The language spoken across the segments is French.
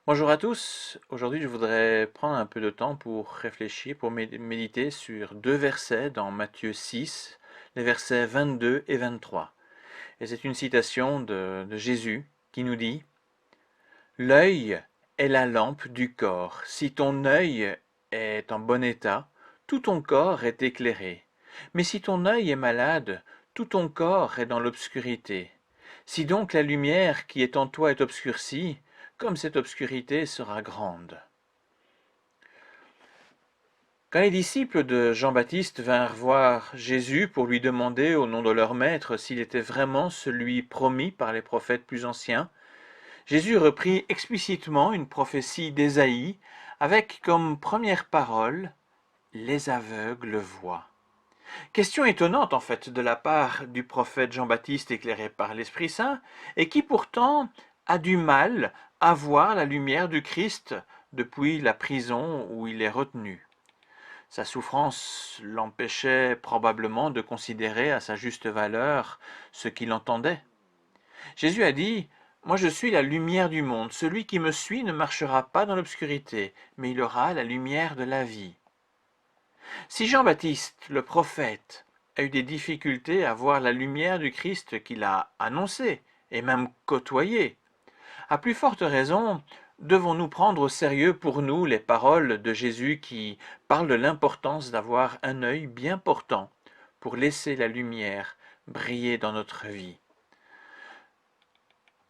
Bonjour à tous, aujourd'hui je voudrais prendre un peu de temps pour réfléchir, pour méditer sur deux versets dans Matthieu 6, les versets 22 et 23. Et c'est une citation de Jésus qui nous dit: L'œil est la lampe du corps. Si ton œil est en bon état, tout ton corps est éclairé. Mais si ton œil est malade, tout ton corps est dans l'obscurité. Si donc la lumière qui est en toi est obscurcie, comme cette obscurité sera grande. Quand les disciples de Jean-Baptiste vinrent voir Jésus pour lui demander au nom de leur maître s'il était vraiment celui promis par les prophètes plus anciens, Jésus reprit explicitement une prophétie d'Ésaïe avec comme première parole «Les aveugles voient». Question étonnante en fait de la part du prophète Jean-Baptiste éclairé par l'Esprit Saint et qui pourtant a du mal à voir la lumière du Christ depuis la prison où il est retenu. Sa souffrance l'empêchait probablement de considérer à sa juste valeur ce qu'il entendait. Jésus a dit: Moi je suis la lumière du monde. Celui qui me suit ne marchera pas dans l'obscurité, mais il aura la lumière de la vie. Si Jean-Baptiste, le prophète, a eu des difficultés à voir la lumière du Christ qu'il a annoncé et même côtoyé, à plus forte raison, devons-nous prendre au sérieux pour nous les paroles de Jésus qui parlent de l'importance d'avoir un œil bien portant pour laisser la lumière briller dans notre vie.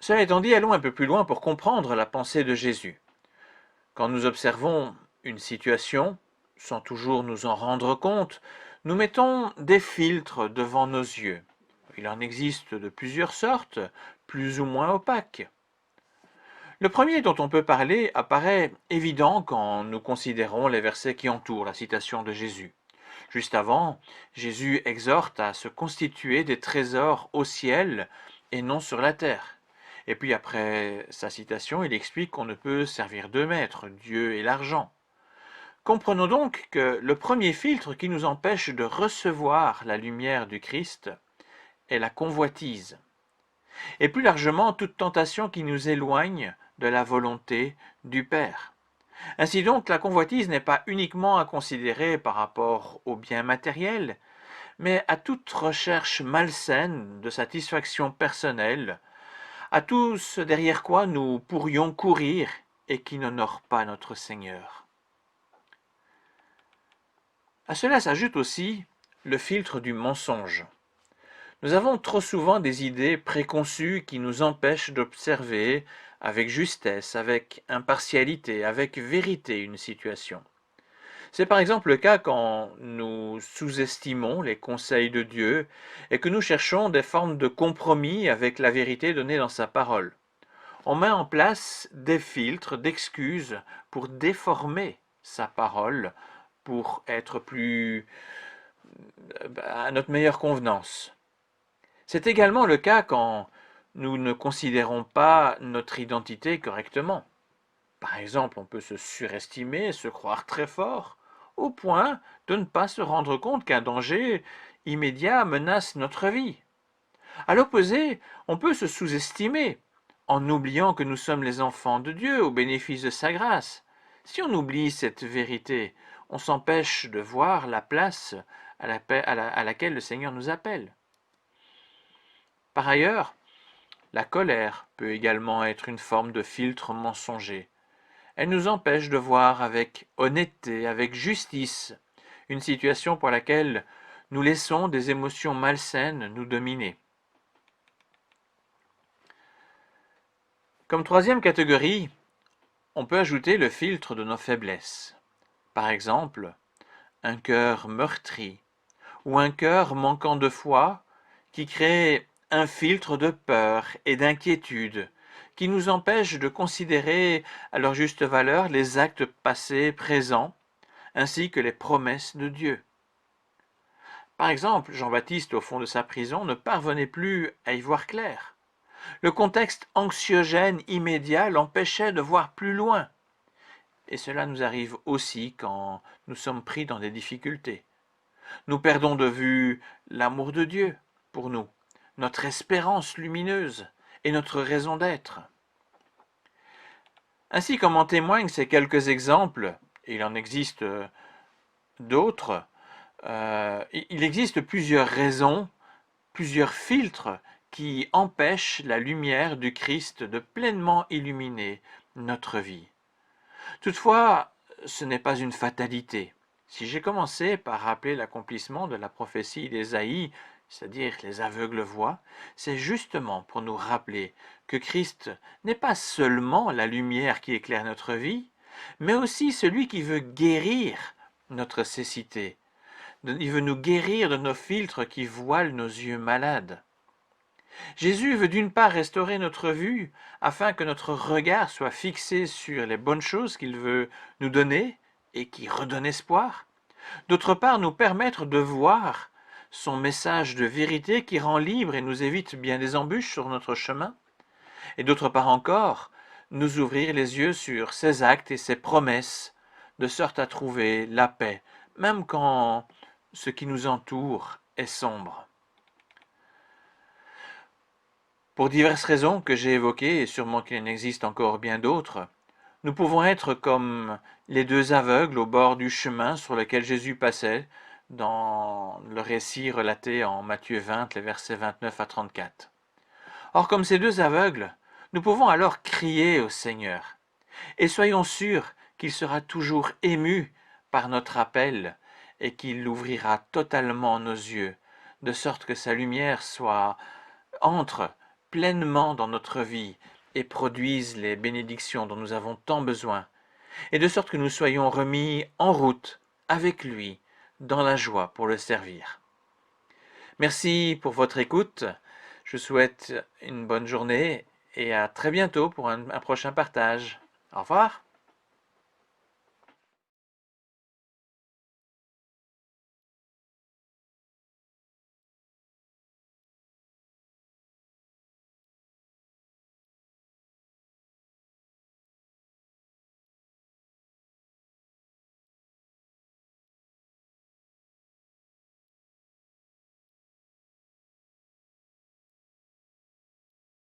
Cela étant dit, allons un peu plus loin pour comprendre la pensée de Jésus. Quand nous observons une situation, sans toujours nous en rendre compte, nous mettons des filtres devant nos yeux. Il en existe de plusieurs sortes, plus ou moins opaques. Le premier dont on peut parler apparaît évident quand nous considérons les versets qui entourent la citation de Jésus. Juste avant, Jésus exhorte à se constituer des trésors au ciel et non sur la terre. Et puis après sa citation, il explique qu'on ne peut servir deux maîtres, Dieu et l'argent. Comprenons donc que le premier filtre qui nous empêche de recevoir la lumière du Christ est la convoitise, et plus largement toute tentation qui nous éloigne de la volonté du Père. Ainsi donc, la convoitise n'est pas uniquement à considérer par rapport aux biens matériels, mais à toute recherche malsaine de satisfaction personnelle, à tout ce derrière quoi nous pourrions courir et qui n'honore pas notre Seigneur. À cela s'ajoute aussi le filtre du mensonge. Nous avons trop souvent des idées préconçues qui nous empêchent d'observer avec justesse, avec impartialité, avec vérité une situation. C'est par exemple le cas quand nous sous-estimons les conseils de Dieu et que nous cherchons des formes de compromis avec la vérité donnée dans sa parole. On met en place des filtres d'excuses pour déformer sa parole, pour être plus à notre meilleure convenance. C'est également le cas quand nous ne considérons pas notre identité correctement. Par exemple, on peut se surestimer, se croire très fort, au point de ne pas se rendre compte qu'un danger immédiat menace notre vie. À l'opposé, on peut se sous-estimer, en oubliant que nous sommes les enfants de Dieu au bénéfice de sa grâce. Si on oublie cette vérité, on s'empêche de voir la place à laquelle le Seigneur nous appelle. Par ailleurs, la colère peut également être une forme de filtre mensonger. Elle nous empêche de voir avec honnêteté, avec justice, une situation pour laquelle nous laissons des émotions malsaines nous dominer. Comme troisième catégorie, on peut ajouter le filtre de nos faiblesses. Par exemple, un cœur meurtri ou un cœur manquant de foi qui crée un filtre de peur et d'inquiétude qui nous empêche de considérer à leur juste valeur les actes passés, présents, ainsi que les promesses de Dieu. Par exemple, Jean-Baptiste, au fond de sa prison, ne parvenait plus à y voir clair. Le contexte anxiogène immédiat l'empêchait de voir plus loin. Et cela nous arrive aussi quand nous sommes pris dans des difficultés. Nous perdons de vue l'amour de Dieu pour nous, notre espérance lumineuse et notre raison d'être. Ainsi, comme en témoignent ces quelques exemples, et il en existe d'autres, il existe plusieurs raisons, plusieurs filtres qui empêchent la lumière du Christ de pleinement illuminer notre vie. Toutefois, ce n'est pas une fatalité. Si j'ai commencé par rappeler l'accomplissement de la prophétie d'Ésaïe, c'est-à-dire les aveugles voient, c'est justement pour nous rappeler que Christ n'est pas seulement la lumière qui éclaire notre vie, mais aussi celui qui veut guérir notre cécité. Il veut nous guérir de nos filtres qui voilent nos yeux malades. Jésus veut d'une part restaurer notre vue afin que notre regard soit fixé sur les bonnes choses qu'il veut nous donner et qui redonnent espoir. D'autre part, nous permettre de voir son message de vérité qui rend libre et nous évite bien des embûches sur notre chemin. Et d'autre part encore, nous ouvrir les yeux sur ses actes et ses promesses, de sorte à trouver la paix, même quand ce qui nous entoure est sombre. Pour diverses raisons que j'ai évoquées, et sûrement qu'il en existe encore bien d'autres, nous pouvons être comme les deux aveugles au bord du chemin sur lequel Jésus passait dans le récit relaté en Matthieu 20, les versets 29 à 34. Or, comme ces deux aveugles, nous pouvons alors crier au Seigneur, et soyons sûrs qu'il sera toujours ému par notre appel et qu'il ouvrira totalement nos yeux, de sorte que sa lumière entre pleinement dans notre vie et produise les bénédictions dont nous avons tant besoin, et de sorte que nous soyons remis en route avec lui dans la joie pour le servir. Merci pour votre écoute, je souhaite une bonne journée et à très bientôt pour un prochain partage. Au revoir.